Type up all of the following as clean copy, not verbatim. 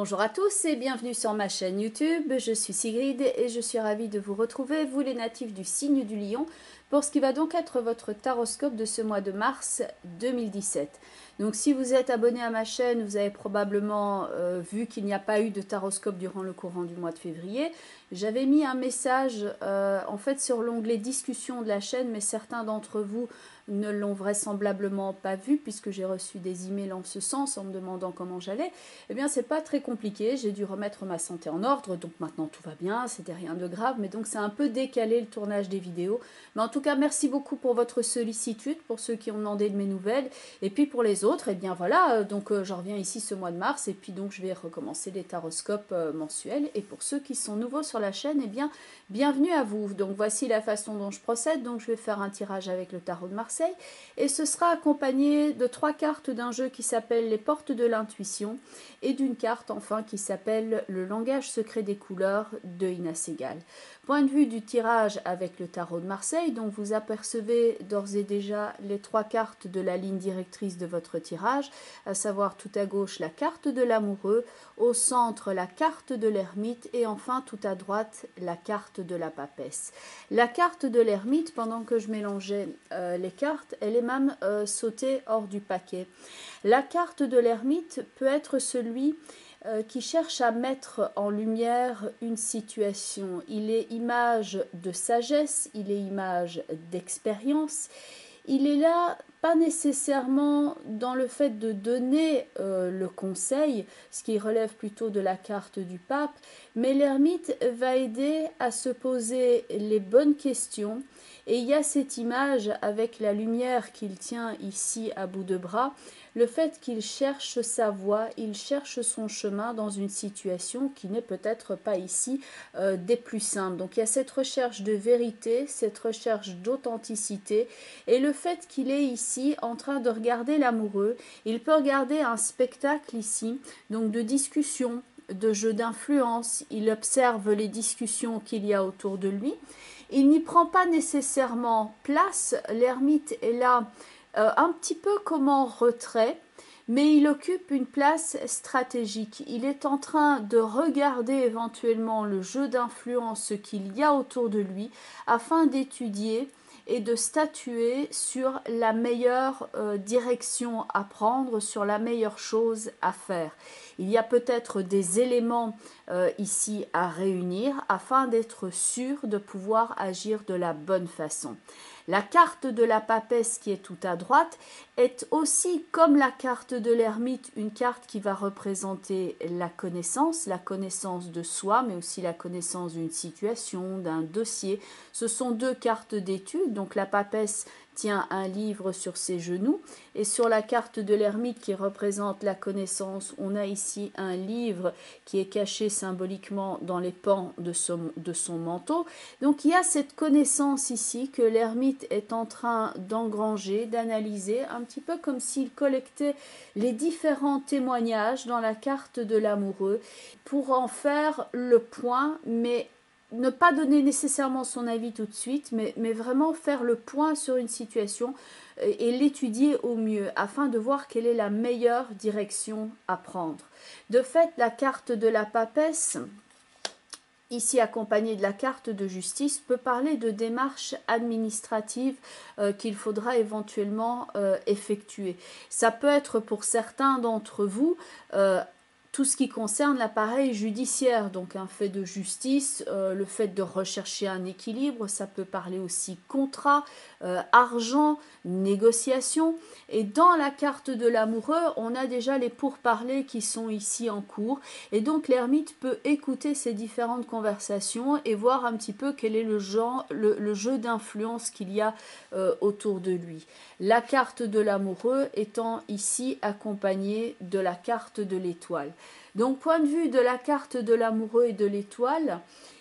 Bonjour à tous et bienvenue sur ma chaîne YouTube, je suis Sigrid et je suis ravie de vous retrouver, vous les natifs du signe du lion, pour ce qui va donc être votre taroscope de ce mois de mars 2017. Donc si vous êtes abonné à ma chaîne, vous avez probablement vu qu'il n'y a pas eu de taroscope durant le courant du mois de février. J'avais mis un message en fait sur l'onglet discussion de la chaîne, mais certains d'entre vous ne l'ont vraisemblablement pas vu puisque j'ai reçu des emails en ce sens en me demandant comment j'allais. Eh bien c'est pas très compliqué, j'ai dû remettre ma santé en ordre, donc maintenant tout va bien, c'était rien de grave, mais donc c'est un peu décalé le tournage des vidéos. Mais en tout cas merci beaucoup pour votre sollicitude, pour ceux qui ont demandé de mes nouvelles, et puis pour les autres, eh bien voilà, donc je reviens ici ce mois de mars, et puis donc je vais recommencer les taroscopes mensuels, et pour ceux qui sont nouveaux sur la chaîne, eh bien bienvenue à vous. Donc voici la façon dont je procède, donc je vais faire un tirage avec le tarot de Marseille, et ce sera accompagné de 3 cartes d'un jeu qui s'appelle les portes de l'intuition, et d'une carte enfin qui s'appelle le langage secret des couleurs de Ina Segal. Point de vue du tirage avec le tarot de Marseille, donc vous apercevez d'ores et déjà les 3 cartes de la ligne directrice de votre tirage, à savoir tout à gauche la carte de l'amoureux, au centre la carte de l'ermite et enfin tout à droite la carte de la papesse. La carte de l'ermite, pendant que je mélangeais les cartes, elle est même sautée hors du paquet. La carte de l'ermite peut être celui qui cherche à mettre en lumière une situation. Il est image de sagesse, il est image d'expérience. Il est là, pas nécessairement dans le fait de donner le conseil, ce qui relève plutôt de la carte du pape, mais l'ermite va aider à se poser les bonnes questions. Et il y a cette image avec la lumière qu'il tient ici à bout de bras, le fait qu'il cherche sa voie, il cherche son chemin dans une situation qui n'est peut-être pas ici des plus simples. Donc il y a cette recherche de vérité, cette recherche d'authenticité, et le fait qu'il est ici en train de regarder l'amoureux, il peut regarder un spectacle ici, donc de discussion, de jeu d'influence, il observe les discussions qu'il y a autour de lui. Il n'y prend pas nécessairement place, l'ermite est là un petit peu comme en retrait, mais il occupe une place stratégique. Il est en train de regarder éventuellement le jeu d'influence qu'il y a autour de lui afin d'étudier et de statuer sur la meilleure direction à prendre, sur la meilleure chose à faire. Il y a peut-être des éléments ici à réunir afin d'être sûr de pouvoir agir de la bonne façon. La carte de la papesse qui est tout à droite est aussi, comme la carte de l'ermite, une carte qui va représenter la connaissance de soi, mais aussi la connaissance d'une situation, d'un dossier. Ce sont 2 cartes d'étude, donc la papesse tient un livre sur ses genoux et sur la carte de l'ermite qui représente la connaissance, on a ici un livre qui est caché symboliquement dans les pans de son manteau. Donc il y a cette connaissance ici que l'ermite est en train d'engranger, d'analyser, un petit peu comme s'il collectait les différents témoignages dans la carte de l'amoureux pour en faire le point, mais ne pas donner nécessairement son avis tout de suite, mais vraiment faire le point sur une situation et l'étudier au mieux afin de voir quelle est la meilleure direction à prendre. De fait, la carte de la papesse, ici accompagnée de la carte de justice, peut parler de démarches administratives qu'il faudra éventuellement effectuer. Ça peut être pour certains d'entre vous tout ce qui concerne l'appareil judiciaire, donc un fait de justice, le fait de rechercher un équilibre, ça peut parler aussi contrat, argent, négociation. Et dans la carte de l'amoureux, on a déjà les pourparlers qui sont ici en cours. Et donc l'ermite peut écouter ces différentes conversations et voir un petit peu quel est le jeu d'influence qu'il y a autour de lui. La carte de l'amoureux étant ici accompagnée de la carte de l'étoile. Donc, point de vue de la carte de l'amoureux et de l'étoile,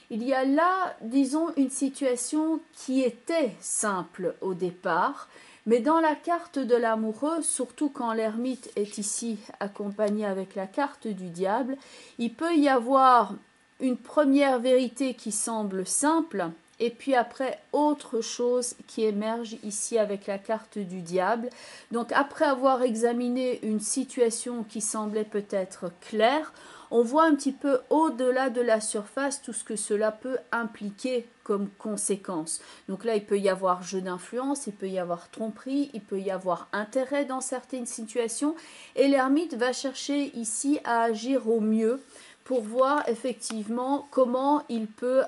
il y a là, disons, une situation qui était simple au départ, mais dans la carte de l'amoureux, surtout quand l'ermite est ici accompagné avec la carte du diable, il peut y avoir une première vérité qui semble simple, et puis après autre chose qui émerge ici avec la carte du diable. Donc après avoir examiné une situation qui semblait peut-être claire, on voit un petit peu au-delà de la surface tout ce que cela peut impliquer comme conséquence. Donc là, il peut y avoir jeu d'influence, il peut y avoir tromperie, il peut y avoir intérêt dans certaines situations. Et l'ermite va chercher ici à agir au mieux pour voir effectivement comment il peut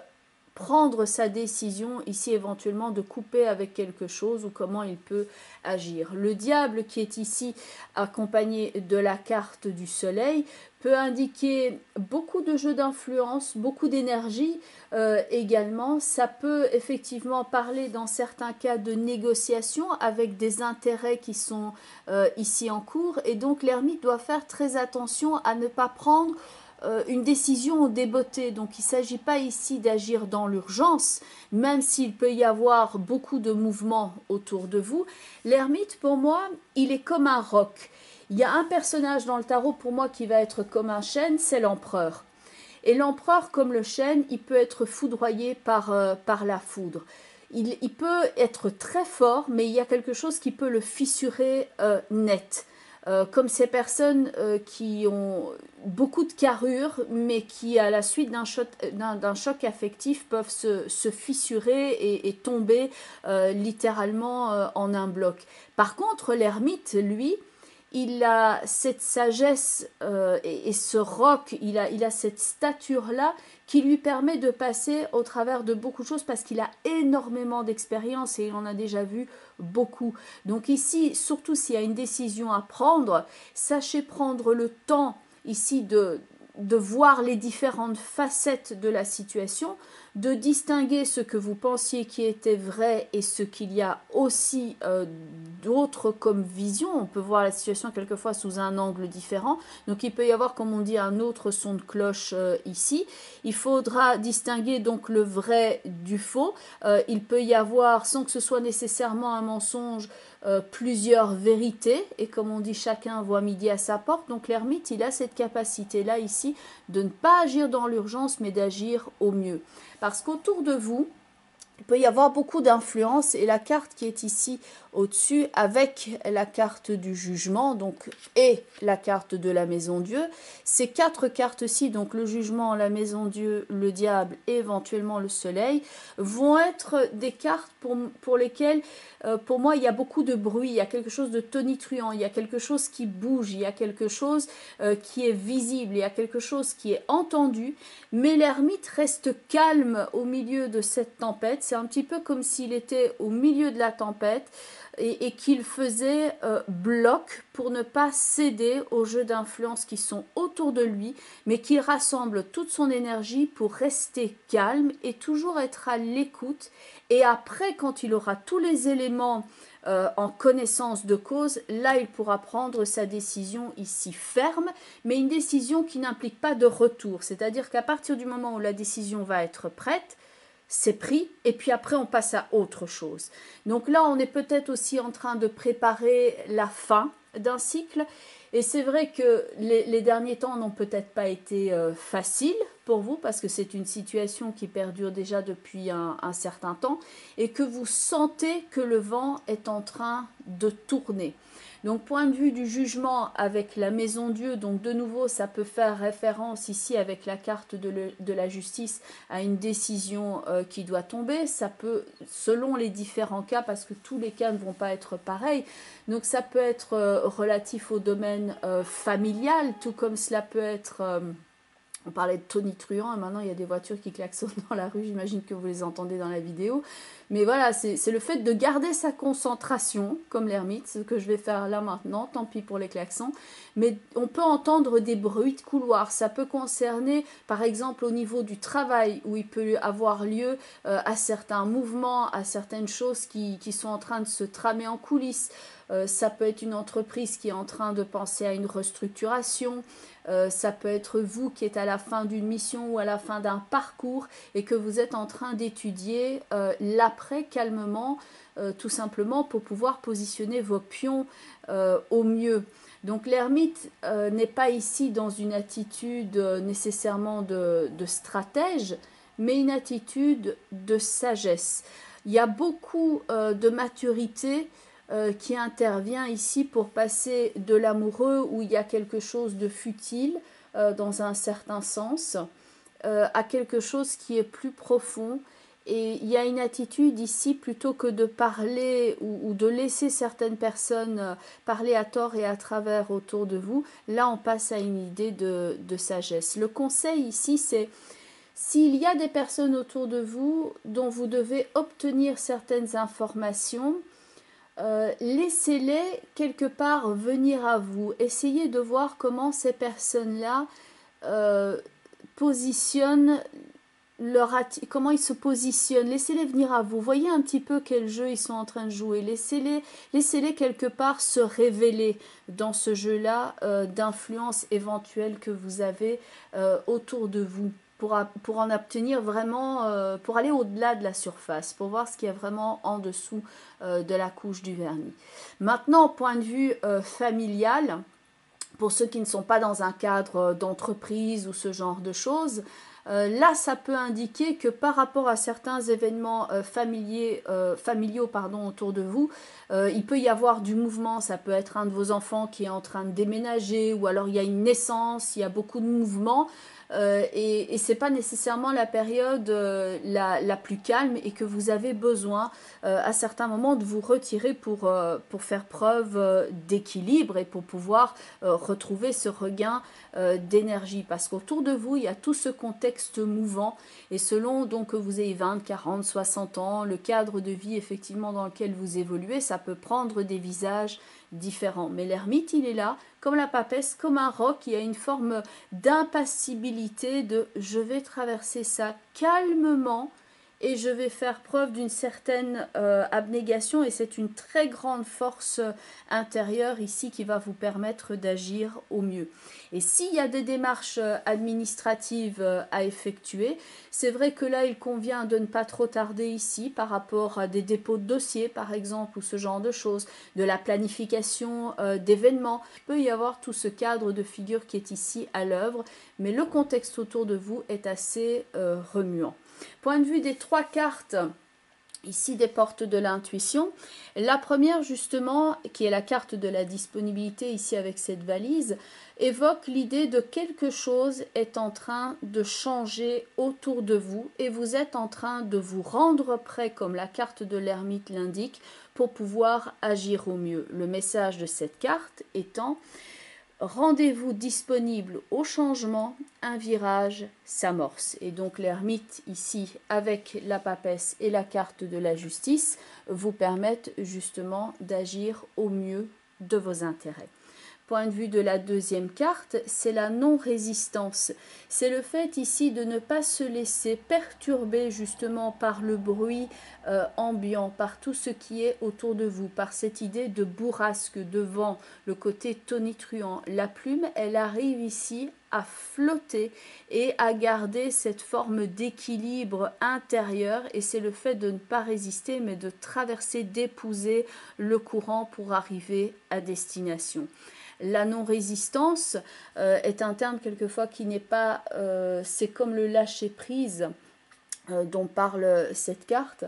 prendre sa décision ici éventuellement de couper avec quelque chose ou comment il peut agir. Le diable qui est ici accompagné de la carte du soleil peut indiquer beaucoup de jeux d'influence, beaucoup d'énergie également. Ça peut effectivement parler dans certains cas de négociation avec des intérêts qui sont ici en cours et donc l'ermite doit faire très attention à ne pas prendre une décision débotée. Donc il ne s'agit pas ici d'agir dans l'urgence, même s'il peut y avoir beaucoup de mouvements autour de vous. L'ermite, pour moi, il est comme un roc. Il y a un personnage dans le tarot, pour moi, qui va être comme un chêne, c'est l'empereur. Et l'empereur, comme le chêne, il peut être foudroyé par la foudre. Il peut être très fort, mais il y a quelque chose qui peut le fissurer net. Comme ces personnes qui ont beaucoup de carrure, mais qui, à la suite d'un choc affectif, peuvent se fissurer et tomber littéralement en un bloc. Par contre, l'ermite, lui, il a cette sagesse et ce roc, il a cette stature-là qui lui permet de passer au travers de beaucoup de choses parce qu'il a énormément d'expérience et il en a déjà vu beaucoup. Donc ici, surtout s'il y a une décision à prendre, sachez prendre le temps ici de voir les différentes facettes de la situation, de distinguer ce que vous pensiez qui était vrai et ce qu'il y a aussi d'autres comme vision. On peut voir la situation quelquefois sous un angle différent. Donc il peut y avoir, comme on dit, un autre son de cloche ici. Il faudra distinguer donc le vrai du faux. Il peut y avoir, sans que ce soit nécessairement un mensonge, plusieurs vérités. Et comme on dit, chacun voit midi à sa porte. Donc l'ermite, il a cette capacité-là ici de ne pas agir dans l'urgence, mais d'agir au mieux. Parce qu'autour de vous, il peut y avoir beaucoup d'influence et la carte qui est ici au-dessus avec la carte du jugement donc et la carte de la maison Dieu, ces quatre cartes-ci, donc le jugement, la maison Dieu, le diable et éventuellement le soleil, vont être des cartes pour lesquelles, pour moi, il y a beaucoup de bruit, il y a quelque chose de tonitruant, il y a quelque chose qui bouge, il y a quelque chose qui est visible, il y a quelque chose qui est entendu, mais l'ermite reste calme au milieu de cette tempête. C'est un petit peu comme s'il était au milieu de la tempête et qu'il faisait bloc pour ne pas céder aux jeux d'influence qui sont autour de lui, mais qu'il rassemble toute son énergie pour rester calme et toujours être à l'écoute. Et après, quand il aura tous les éléments en connaissance de cause, là il pourra prendre sa décision ici ferme, mais une décision qui n'implique pas de retour. C'est-à-dire qu'à partir du moment où la décision va être prête, c'est pris et puis après on passe à autre chose. Donc là on est peut-être aussi en train de préparer la fin d'un cycle et c'est vrai que les derniers temps n'ont peut-être pas été faciles pour vous parce que c'est une situation qui perdure déjà depuis un certain temps et que vous sentez que le vent est en train de tourner. Donc point de vue du jugement avec la maison Dieu, donc de nouveau ça peut faire référence ici avec la carte de la justice à une décision qui doit tomber. Ça peut, selon les différents cas, parce que tous les cas ne vont pas être pareils, donc ça peut être relatif au domaine familial, tout comme cela peut être... on parlait de tonitruant et maintenant il y a des voitures qui klaxonnent dans la rue, j'imagine que vous les entendez dans la vidéo. Mais voilà, c'est le fait de garder sa concentration, comme l'ermite, ce que je vais faire là maintenant, tant pis pour les klaxons. Mais on peut entendre des bruits de couloir, ça peut concerner par exemple au niveau du travail, où il peut avoir lieu à certains mouvements, à certaines choses qui sont en train de se tramer en coulisses. Ça peut être une entreprise qui est en train de penser à une restructuration. Ça peut être vous qui êtes à la fin d'une mission ou à la fin d'un parcours et que vous êtes en train d'étudier l'après calmement, tout simplement pour pouvoir positionner vos pions au mieux. Donc l'ermite n'est pas ici dans une attitude nécessairement de stratège, mais une attitude de sagesse. Il y a beaucoup de maturité qui intervient ici pour passer de l'amoureux où il y a quelque chose de futile dans un certain sens, à quelque chose qui est plus profond. Et il y a une attitude ici, plutôt que de parler ou de laisser certaines personnes parler à tort et à travers autour de vous, là on passe à une idée de sagesse. Le conseil ici, c'est s'il y a des personnes autour de vous dont vous devez obtenir certaines informations, laissez-les quelque part venir à vous. Essayez de voir comment ces personnes-là positionnent comment ils se positionnent. Laissez-les venir à vous. Voyez un petit peu quel jeu ils sont en train de jouer. Laissez-les quelque part se révéler dans ce jeu-là d'influence éventuelle que vous avez autour de vous. Pour en obtenir vraiment, pour aller au-delà de la surface, pour voir ce qu'il y a vraiment en dessous de la couche du vernis. Maintenant, au point de vue familial, pour ceux qui ne sont pas dans un cadre d'entreprise ou ce genre de choses, là, ça peut indiquer que par rapport à certains événements familiaux autour de vous, il peut y avoir du mouvement. Ça peut être un de vos enfants qui est en train de déménager, ou alors il y a une naissance, il y a beaucoup de mouvements. Et ce n'est pas nécessairement la période la plus calme, et que vous avez besoin à certains moments de vous retirer pour faire preuve d'équilibre et pour pouvoir retrouver ce regain d'énergie, parce qu'autour de vous il y a tout ce contexte mouvant, et selon donc que vous ayez 20, 40, 60 ans, le cadre de vie effectivement dans lequel vous évoluez, ça peut prendre des visages différents. Mais l'ermite, il est là comme la papesse, comme un roc. Il y a une forme d'impassibilité, de je vais traverser ça calmement et je vais faire preuve d'une certaine abnégation, et c'est une très grande force intérieure ici qui va vous permettre d'agir au mieux. Et s'il y a des démarches administratives à effectuer, c'est vrai que là il convient de ne pas trop tarder ici par rapport à des dépôts de dossiers par exemple, ou ce genre de choses, de la planification d'événements. Il peut y avoir tout ce cadre de figure qui est ici à l'œuvre, mais le contexte autour de vous est assez remuant. Point de vue des trois cartes, ici des portes de l'intuition, la première justement, qui est la carte de la disponibilité ici avec cette valise, évoque l'idée de quelque chose est en train de changer autour de vous, et vous êtes en train de vous rendre prêt, comme la carte de l'ermite l'indique, pour pouvoir agir au mieux. Le message de cette carte étant: rendez-vous disponible au changement, un virage s'amorce. Et donc l'ermite ici avec la papesse et la carte de la justice vous permettent justement d'agir au mieux de vos intérêts. Point de vue de la deuxième carte, c'est la non-résistance. C'est le fait ici de ne pas se laisser perturber justement par le bruit ambiant, par tout ce qui est autour de vous, par cette idée de bourrasque, de vent, le côté tonitruant. La plume, elle arrive ici à flotter et à garder cette forme d'équilibre intérieur, et c'est le fait de ne pas résister mais de traverser, d'épouser le courant pour arriver à destination. La non-résistance est un terme quelquefois qui n'est pas, c'est comme le lâcher-prise dont parle cette carte.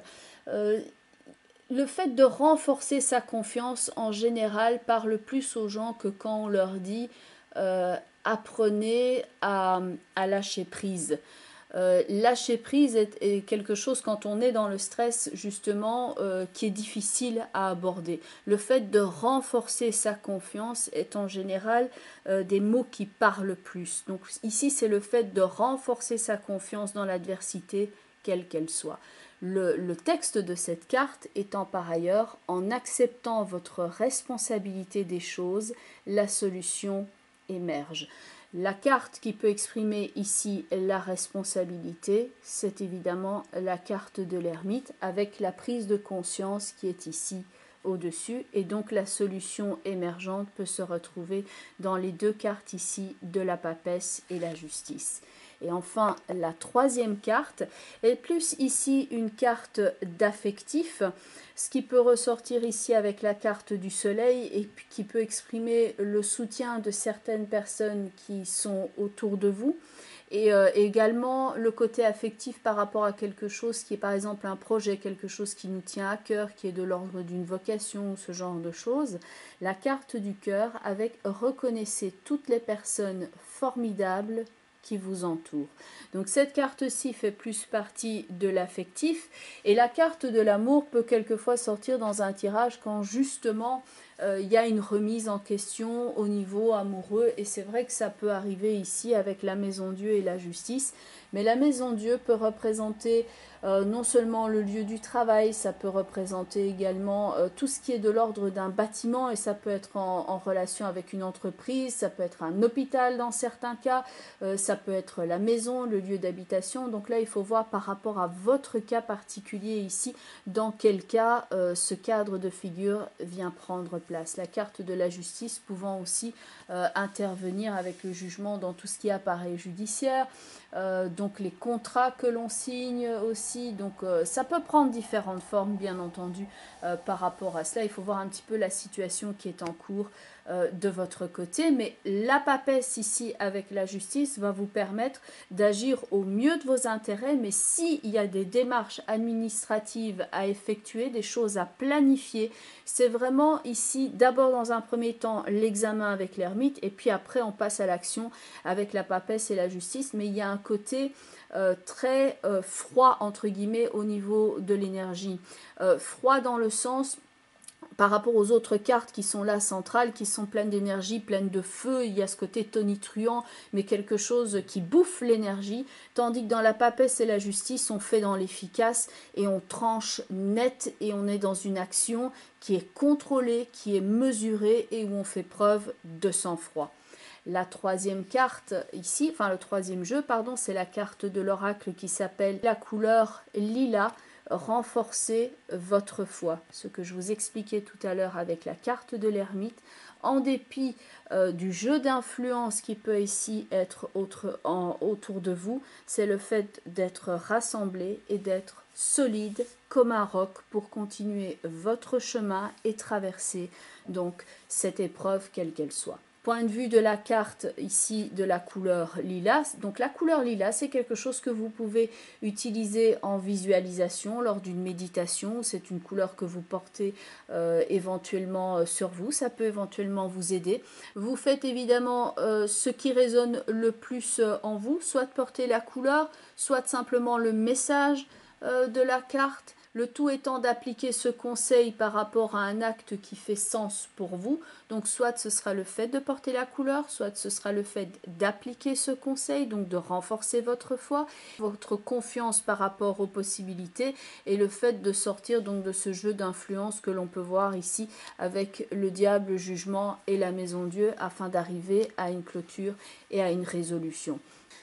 Le fait de renforcer sa confiance en général parle plus aux gens que quand on leur dit apprenez à lâcher prise. Lâcher prise est quelque chose, quand on est dans le stress justement, qui est difficile à aborder. Le fait de renforcer sa confiance est en général des mots qui parlent plus. Donc ici c'est le fait de renforcer sa confiance dans l'adversité, quelle qu'elle soit. Le texte de cette carte étant par ailleurs: en acceptant votre responsabilité des choses, la solution émerge. La carte qui peut exprimer ici la responsabilité, c'est évidemment la carte de l'ermite, avec la prise de conscience qui est ici au-dessus, et donc la solution émergente peut se retrouver dans les deux cartes ici de la papesse et la justice. Et enfin, la troisième carte est plus ici une carte d'affectif, ce qui peut ressortir ici avec la carte du soleil, et qui peut exprimer le soutien de certaines personnes qui sont autour de vous, Et également le côté affectif par rapport à quelque chose qui est par exemple un projet, quelque chose qui nous tient à cœur, qui est de l'ordre d'une vocation, ce genre de choses. La carte du cœur avec reconnaissez toutes les personnes formidables qui vous entourent. Donc cette carte-ci fait plus partie de l'affectif et la carte de l'amour peut quelquefois sortir dans un tirage quand justement il y a une remise en question au niveau amoureux et c'est vrai que ça peut arriver ici avec la maison Dieu et la justice, mais la maison Dieu peut représenter non seulement le lieu du travail, ça peut représenter également tout ce qui est de l'ordre d'un bâtiment et ça peut être en relation avec une entreprise, ça peut être un hôpital dans certains cas, ça peut être la maison, le lieu d'habitation. Donc là, il faut voir par rapport à votre cas particulier ici, dans quel cas ce cadre de figure vient prendre place. La carte de la justice pouvant aussi intervenir avec le jugement dans tout ce qui est appareil judiciaire, donc les contrats que l'on signe aussi, donc ça peut prendre différentes formes bien entendu par rapport à cela. Il faut voir un petit peu la situation qui est en cours de votre côté, mais la papesse ici avec la justice va vous permettre d'agir au mieux de vos intérêts, mais s'il y a des démarches administratives à effectuer, des choses à planifier, c'est vraiment ici d'abord dans un premier temps l'examen avec l'ermite et puis après on passe à l'action avec la papesse et la justice, mais il y a un côté très froid entre guillemets au niveau de l'énergie, froid dans le sens par rapport aux autres cartes qui sont là centrales, qui sont pleines d'énergie, pleines de feu, il y a ce côté tonitruant, mais quelque chose qui bouffe l'énergie, tandis que dans la papesse et la justice, on fait dans l'efficace et on tranche net et on est dans une action qui est contrôlée, qui est mesurée et où on fait preuve de sang-froid. La troisième carte ici, enfin le troisième jeu, pardon, c'est la carte de l'oracle qui s'appelle la couleur lilas. Renforcer votre foi. Ce que je vous expliquais tout à l'heure avec la carte de l'ermite, en dépit du jeu d'influence qui peut ici être autour de vous, c'est le fait d'être rassemblé et d'être solide comme un roc pour continuer votre chemin et traverser donc cette épreuve quelle qu'elle soit. Point de vue de la carte ici de la couleur lilas, donc la couleur lilas c'est quelque chose que vous pouvez utiliser en visualisation lors d'une méditation, c'est une couleur que vous portez éventuellement sur vous, ça peut éventuellement vous aider. Vous faites évidemment ce qui résonne le plus en vous, soit de porter la couleur, soit simplement le message de la carte. Le tout étant d'appliquer ce conseil par rapport à un acte qui fait sens pour vous. Donc soit ce sera le fait de porter la couleur, soit ce sera le fait d'appliquer ce conseil, donc de renforcer votre foi, votre confiance par rapport aux possibilités et le fait de sortir donc de ce jeu d'influence que l'on peut voir ici avec le diable, le jugement et la maison Dieu afin d'arriver à une clôture et à une résolution.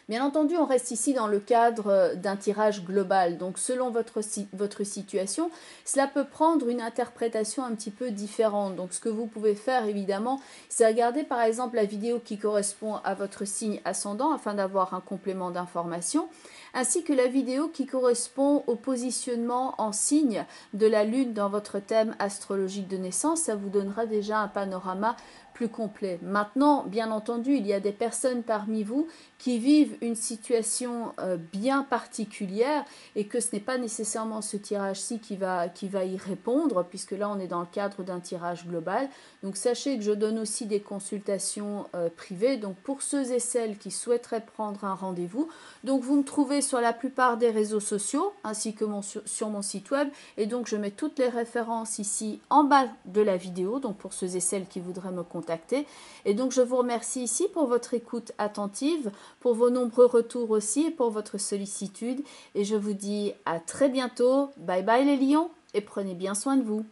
Bien entendu, on reste ici dans le cadre d'un tirage global. Donc, selon votre situation, cela peut prendre une interprétation un petit peu différente. Donc, ce que vous pouvez faire, évidemment, c'est regarder par exemple la vidéo qui correspond à votre signe ascendant afin d'avoir un complément d'information, ainsi que la vidéo qui correspond au positionnement en signe de la Lune dans votre thème astrologique de naissance. Ça vous donnera déjà un panorama plus complet. Maintenant, bien entendu, il y a des personnes parmi vous qui vivent une situation bien particulière et que ce n'est pas nécessairement ce tirage-ci qui va y répondre, puisque là, on est dans le cadre d'un tirage global. Donc, sachez que je donne aussi des consultations privées. Donc, pour ceux et celles qui souhaiteraient prendre un rendez-vous, donc vous me trouvez sur la plupart des réseaux sociaux, ainsi que sur mon site web. Et donc, je mets toutes les références ici en bas de la vidéo, donc pour ceux et celles qui voudraient me contacter. Et donc je vous remercie ici pour votre écoute attentive, pour vos nombreux retours aussi et pour votre sollicitude. Et je vous dis à très bientôt. Bye bye les lions et prenez bien soin de vous.